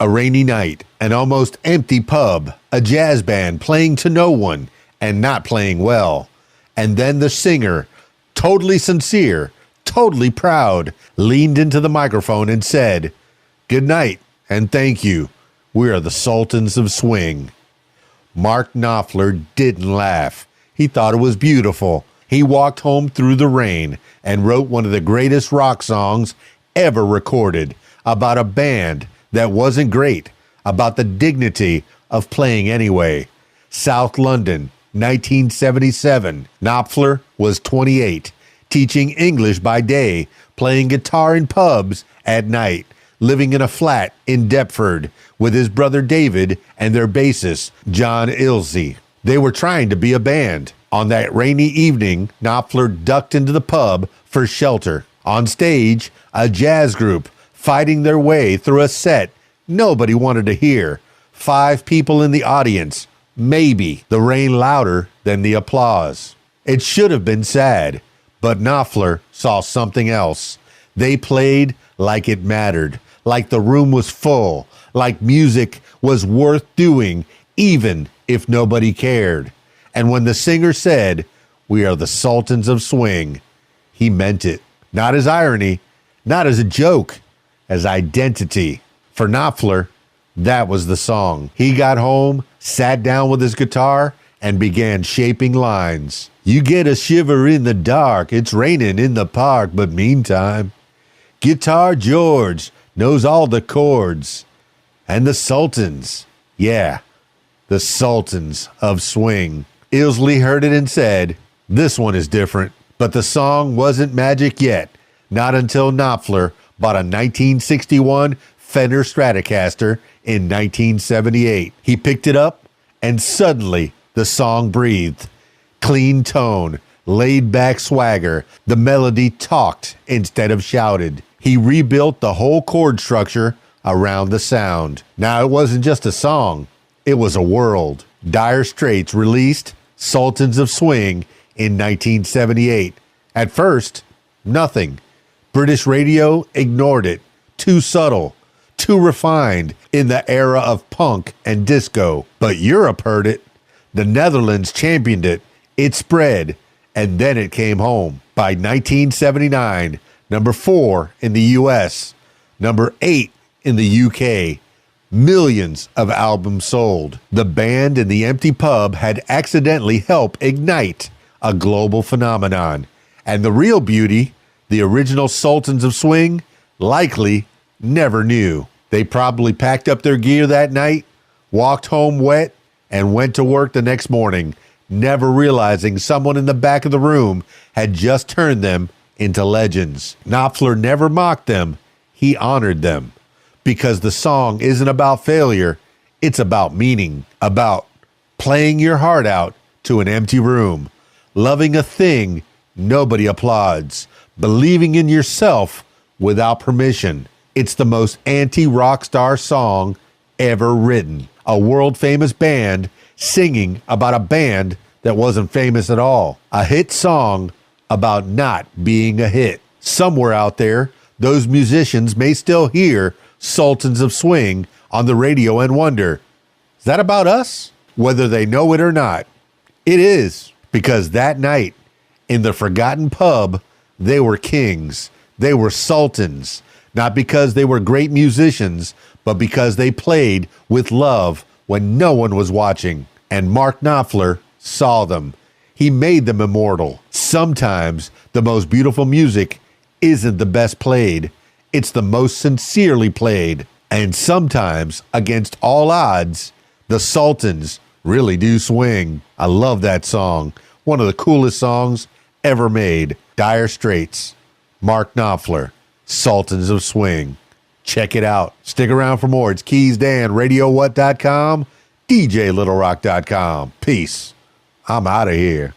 A rainy night, an almost empty pub, a jazz band playing to no one and not playing well. And then the singer, totally sincere, totally proud, leaned into the microphone and said, "Good night and thank you. We are the Sultans of Swing." Mark Knopfler didn't laugh. He thought it was beautiful. He walked home through the rain and wrote one of the greatest rock songs ever recorded about a band that wasn't great, about the dignity of playing anyway. South London, 1977. Knopfler was 28, teaching English by day, playing guitar in pubs at night, living in a flat in Deptford with his brother David and their bassist, John Ilsey. They were trying to be a band. On that rainy evening, Knopfler ducked into the pub for shelter. On stage, a jazz group fighting their way through a set nobody wanted to hear. 5 people in the audience, maybe. The rain louder than the applause. It should have been sad, but Knopfler saw something else. They played like it mattered, like the room was full, like music was worth doing, even if nobody cared. And when the singer said, "We are the Sultans of Swing," he meant it. Not as irony, not as a joke, as identity. For Knopfler, that was the song. He got home, sat down with his guitar, and began shaping lines. "You get a shiver in the dark, it's raining in the park, but meantime, Guitar George knows all the chords. And the Sultans, yeah, the Sultans of Swing." Ilsley heard it and said, "This one is different." But the song wasn't magic yet, not until Knopfler bought a 1961 Fender Stratocaster in 1978. He picked it up, and suddenly the song breathed. Clean tone, laid-back swagger. The melody talked instead of shouted. He rebuilt the whole chord structure around the sound. Now, it wasn't just a song. It was a world. Dire Straits released Sultans of Swing in 1978. At first, nothing. British radio ignored it. Too subtle, too refined in the era of punk and disco. But Europe heard it. The Netherlands championed it. It spread, and then it came home. By 1979, number 4 in the US, number 8 in the UK. Millions of albums sold. The band in the empty pub had accidentally helped ignite a global phenomenon. And the real beauty, the original Sultans of Swing, likely never knew. They probably packed up their gear that night, walked home wet, and went to work the next morning, never realizing someone in the back of the room had just turned them into legends. Knopfler never mocked them. He honored them. Because the song isn't about failure, it's about meaning, about playing your heart out to an empty room, loving a thing nobody applauds, believing in yourself without permission. It's the most anti-rock star song ever written. A world-famous band singing about a band that wasn't famous at all. A hit song about not being a hit. Somewhere out there, those musicians may still hear Sultans of Swing on the radio and wonder, is that about us? Whether they know it or not, it is, because that night in the forgotten pub, they were kings. They were sultans, not because they were great musicians, but because they played with love when no one was watching. And Mark Knopfler saw them. He made them immortal. Sometimes the most beautiful music isn't the best played. It's the most sincerely played. And sometimes, against all odds, the Sultans really do swing. I love that song. One of the coolest songs ever made. Dire Straits, Mark Knopfler, Sultans of Swing. Check it out. Stick around for more. It's KeysDAN, RadioWhat.com, DJLittleRock.com. Peace. I'm out of here.